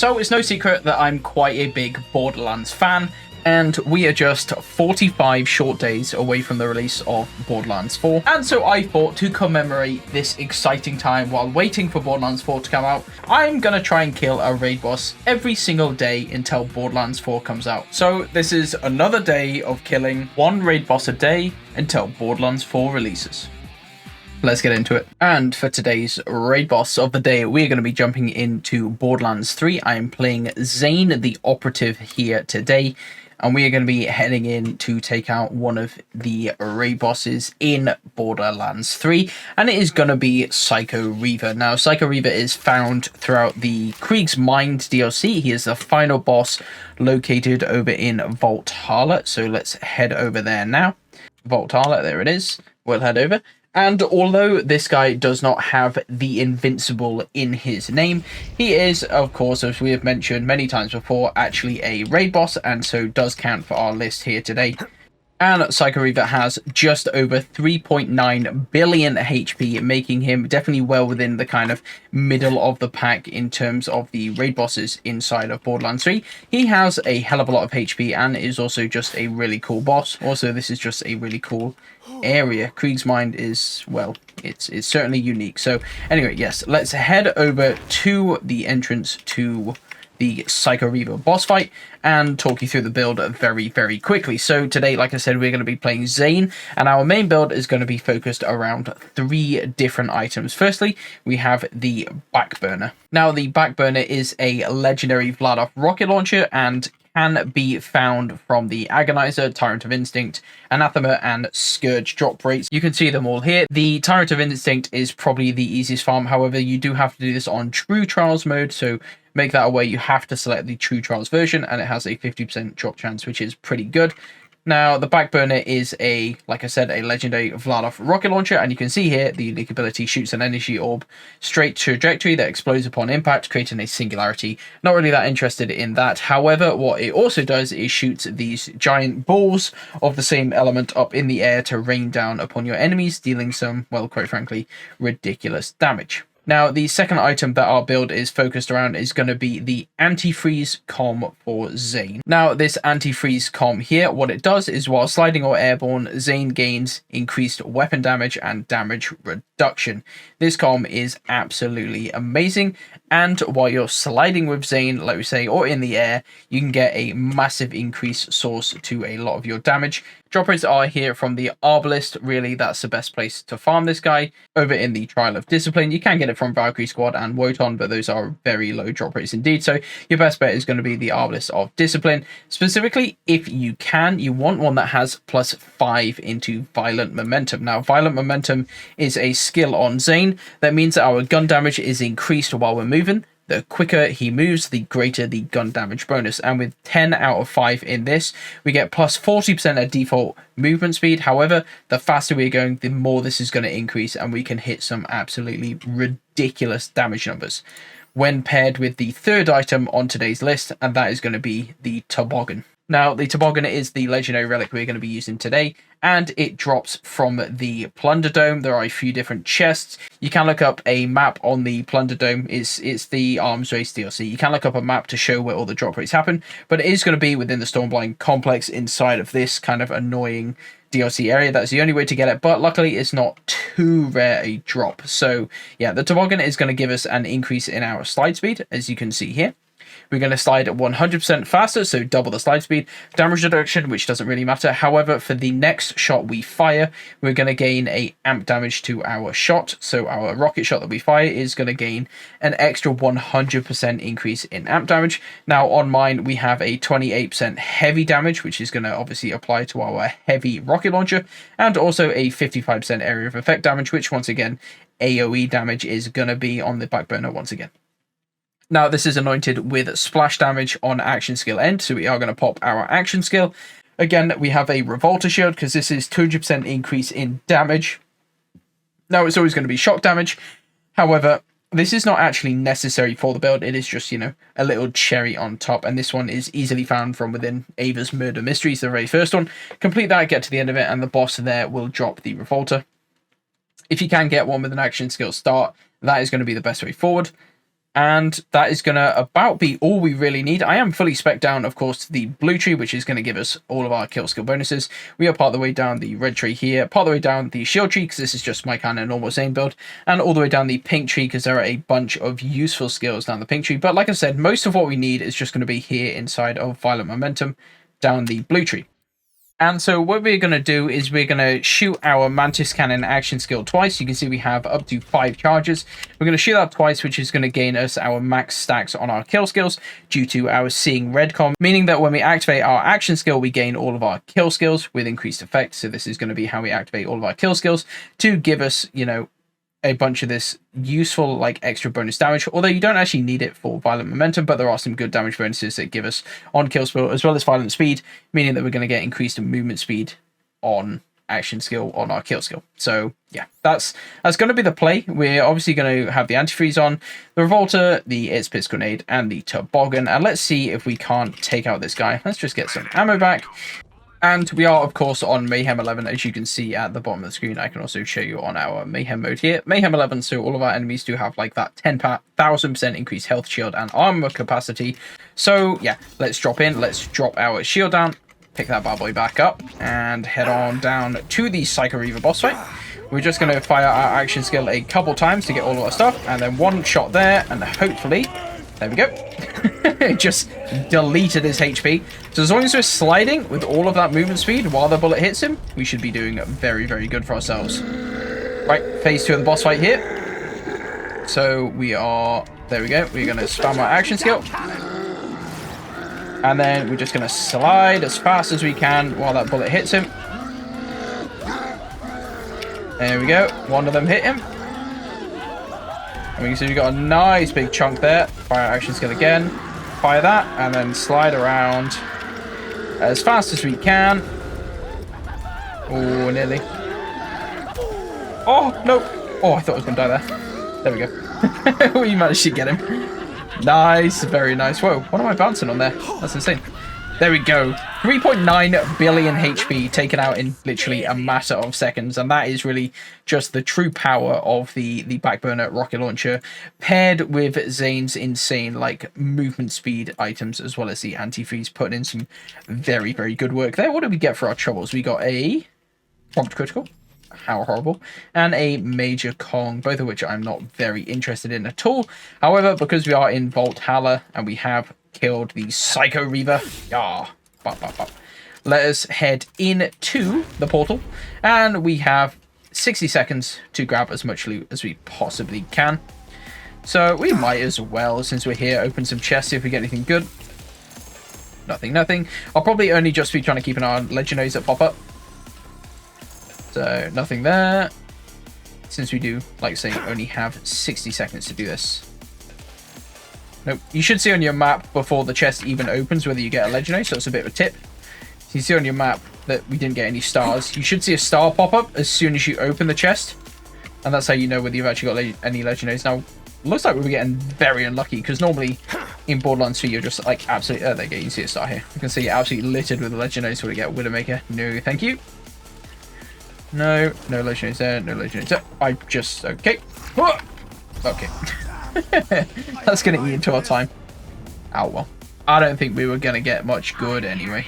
So it's no secret that I'm quite a big Borderlands fan, and we are just 45 short days away from the release of Borderlands 4. And so I thought, to commemorate this exciting time while waiting for Borderlands 4 to come out, I'm gonna try and kill a raid boss every single day until Borderlands 4 comes out. So this is another day of killing one raid boss a day until Borderlands 4 releases. Let's get into it. And for today's raid boss of the day, we're going to be jumping into Borderlands 3. I am playing Zane, the operative, here today. And we are going to be heading in to take out one of the raid bosses in Borderlands 3. And it is going to be Psycho Reaver. Now, Psycho Reaver is found throughout the Krieg's Mind DLC. He is the final boss located over in Valhalla. So let's head over there now. Valhalla, there it is. We'll head over. And although this guy does not have the Invincible in his name, he is, of course, as we have mentioned many times before, actually a raid boss, and so does count for our list here today. And Psycho Reaver has just over 3.9 billion HP, making him definitely well within the kind of middle of the pack in terms of the raid bosses inside of Borderlands 3. He has a hell of a lot of HP and is also just a really cool boss. Also, this is just a really cool area. Krieg's Mind is, well, it's certainly unique. So anyway, yes, let's head over to the entrance to the Psycho Reaver boss fight and talk you through the build very, very quickly. So today, like I said, we're going to be playing Zane, and our main build is going to be focused around 3 different items. Firstly, we have the Backburner. Now, the Backburner is a legendary Vladof rocket launcher and can be found from the Agonizer, Tyrant of Instinct, Anathema, and Scourge drop rates. You can see them all here. The Tyrant of Instinct is probably the easiest farm. However, you do have to do this on True Trials mode, so make that aware. You have to select the True Trials version, and it has a 50% drop chance, which is pretty good. Now, the Backburner is a, like I said, a legendary Vladof rocket launcher, and you can see here the unique ability shoots an energy orb straight trajectory that explodes upon impact, creating a singularity. Not really that interested in that. However, what it also does is shoots these giant balls of the same element up in the air to rain down upon your enemies, dealing some, well, quite frankly, ridiculous damage. Now, the second item that our build is focused around is going to be the Antifreeze Comm for Zane. Now, this Antifreeze Comm here, what it does is while sliding or airborne, Zane gains increased weapon damage and damage reduction. This comm is absolutely amazing, and while you're sliding with Zane, like we say, or in the air, you can get a massive increase source to a lot of your damage. Drop rates are here from the Arbalist. Really, that's the best place to farm this guy. Over in the Trial of Discipline, you can get it from Valkyrie Squad and Wotan, but those are very low drop rates indeed. So your best bet is going to be the Arbalist of Discipline. Specifically, if you can, you want one that has +5 into Violent Momentum. Now, Violent Momentum is a skill on Zane. That means that our gun damage is increased while we're moving. The quicker he moves, the greater the gun damage bonus. And with 10 out of 5 in this, we get +40% at default movement speed. However, the faster we're going, the more this is going to increase, and we can hit some absolutely ridiculous damage numbers. When paired with the third item on today's list, and that is going to be the Tobogen. Now, the Tobogen is the legendary relic we're going to be using today, and it drops from the Plunder Dome. There are a few different chests. You can look up a map on the Plunder Dome. It's the Arms Race DLC. You can look up a map to show where all the drop rates happen, but it is going to be within the Stormblind complex inside of this kind of annoying DLC area. That's the only way to get it, but luckily it's not too rare a drop. So yeah, the Tobogen is going to give us an increase in our slide speed, as you can see here. We're going to slide 100% faster, so double the slide speed. Damage reduction, which doesn't really matter. However, for the next shot we fire, we're going to gain a amp damage to our shot. So our rocket shot that we fire is going to gain an extra 100% increase in amp damage. Now, on mine, we have a 28% heavy damage, which is going to obviously apply to our heavy rocket launcher, and also a 55% area of effect damage, which once again, AoE damage is going to be on the Backburner once again. Now, this is anointed with splash damage on action skill end, so we are going to pop our action skill. Again, we have a Revolter Shield, because this is 200% increase in damage. Now, it's always going to be shock damage. However, this is not actually necessary for the build. It is just, you know, a little cherry on top, and this one is easily found from within Ava's Murder Mysteries, the very first one. Complete that, get to the end of it, and the boss there will drop the Revolter. If you can get one with an action skill start, that is going to be the best way forward. And that is going to about be all we really need. I am fully spec'd down, of course, the blue tree, which is going to give us all of our kill skill bonuses. We are part of the way down the red tree here, part of the way down the shield tree, because this is just my kind of normal Zane build, and all the way down the pink tree, because there are a bunch of useful skills down the pink tree. But like I said, most of what we need is just going to be here inside of Violent Momentum down the blue tree. And so what we're going to do is we're going to shoot our Mantis Cannon action skill twice. You can see we have up to 5 charges. We're going to shoot that twice, which is going to gain us our max stacks on our kill skills due to our Seeing Red comm, meaning that when we activate our action skill, we gain all of our kill skills with increased effect. So this is going to be how we activate all of our kill skills to give us, you know, a bunch of this useful like extra bonus damage, although you don't actually need it for Violent Momentum, but there are some good damage bonuses that give us on kill skill as well as violent speed, meaning that we're going to get increased movement speed on action skill on our kill skill. So yeah, that's going to be the play. We're obviously going to have the Antifreeze on, the Revolter, the It's Piss Grenade, and the Tobogen, and let's see if we can't take out this guy. Let's just get some ammo back. And we are, of course, on Mayhem 11, as you can see at the bottom of the screen. I can also show you on our Mayhem mode here. Mayhem 11, so all of our enemies do have, like, that 10,000% increased health, shield, and armor capacity. So, yeah, let's drop in. Let's drop our shield down, pick that bad boy back up, and head on down to the Psycho Reaver boss fight. We're just going to fire our action skill a couple times to get all of our stuff, and then one shot there, and hopefully... There we go. It just deleted his HP. So as long as we're sliding with all of that movement speed while the bullet hits him, we should be doing very, very good for ourselves. Right, phase 2 of the boss fight here. So we are... There we go. We're going to spam our action skill. And then we're just going to slide as fast as we can while that bullet hits him. There we go. One of them hit him. And we can see we've got a nice big chunk there. Fire action skill again. Fire that, and then slide around as fast as we can. Oh, nearly. Oh, no. Oh, I thought I was going to die there. There we go. We managed to get him. Nice. Very nice. Whoa, what am I bouncing on there? That's insane. There we go. 3.9 billion HP taken out in literally a matter of seconds. And that is really just the true power of the Backburner rocket launcher paired with Zane's insane like movement speed items, as well as the antifreeze, putting in some very, very good work there. What did we get for our troubles? We got a prompt critical. How horrible. And a major Kong, both of which I'm not very interested in at all. However, because we are in Valhalla and we have killed the Psycho Reaver, let us head into the portal, and we have 60 seconds to grab as much loot as we possibly can. So we might as well, since we're here, open some chests, see if we get anything good. Nothing. I'll probably only just be trying to keep an eye on legendaries that pop up. So nothing there, since we do, like I say, only have 60 seconds to do this. Nope. You should see on your map before the chest even opens whether you get a legendary, so it's a bit of a tip. So you see on your map that we didn't get any stars. You should see a star pop up as soon as you open the chest, and that's how you know whether you've actually got any legendaries. Now, looks like we were getting very unlucky, because normally in Borderlands 3 you're just like absolutely... Oh, there you go. You can see a star here. You can see absolutely littered with legendaries. So we get Widowmaker. No, thank you. No legendaries there. No legendaries there. I just... Okay. Okay. That's going to eat into our time. Oh, well. I don't think we were going to get much good anyway.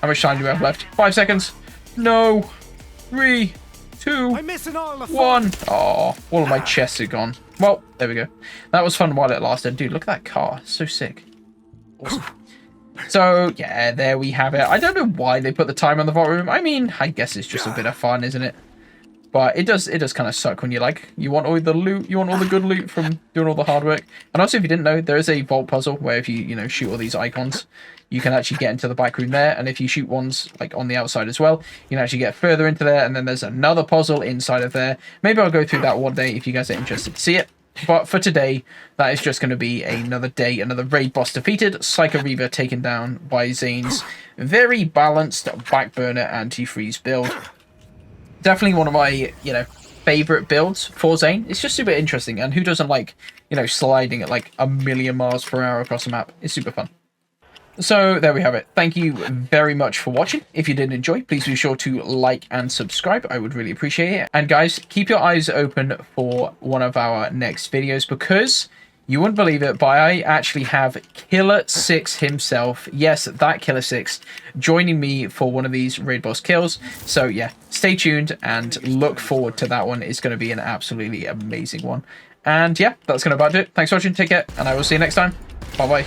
How much time do we have left? 5 seconds. No. 3, 2, 1. Oh, all of my chests are gone. Well, there we go. That was fun while it lasted. Dude, look at that car. So sick. Awesome. So, yeah, there we have it. I don't know why they put the timer on the vault room. I mean, I guess it's just a bit of fun, isn't it? But it does kind of suck when you want all the loot, you want all the good loot from doing all the hard work. And also, if you didn't know, there is a vault puzzle where if you shoot all these icons, you can actually get into the back room there. And if you shoot ones like on the outside as well, you can actually get further into there. And then there's another puzzle inside of there. Maybe I'll go through that one day if you guys are interested to see it. But for today, that is just going to be another day, another raid boss defeated, Psycho Reaver taken down by Zane's very balanced Backburner Antifreeze build. Definitely one of my, favorite builds for Zane. It's just super interesting, and who doesn't like, sliding at like 1,000,000 miles per hour across the map? It's super fun. So there we have it. Thank you very much for watching. If you did enjoy, please be sure to like and subscribe. I would really appreciate it. And guys, keep your eyes open for one of our next videos, because You wouldn't believe it, but I actually have Killer 6 himself. Yes, that Killer 6 joining me for one of these raid boss kills. So yeah, stay tuned and look forward to that one. It's going to be an absolutely amazing one. And yeah, that's going to about do it. Thanks for watching. Take care, and I will see you next time. Bye-bye.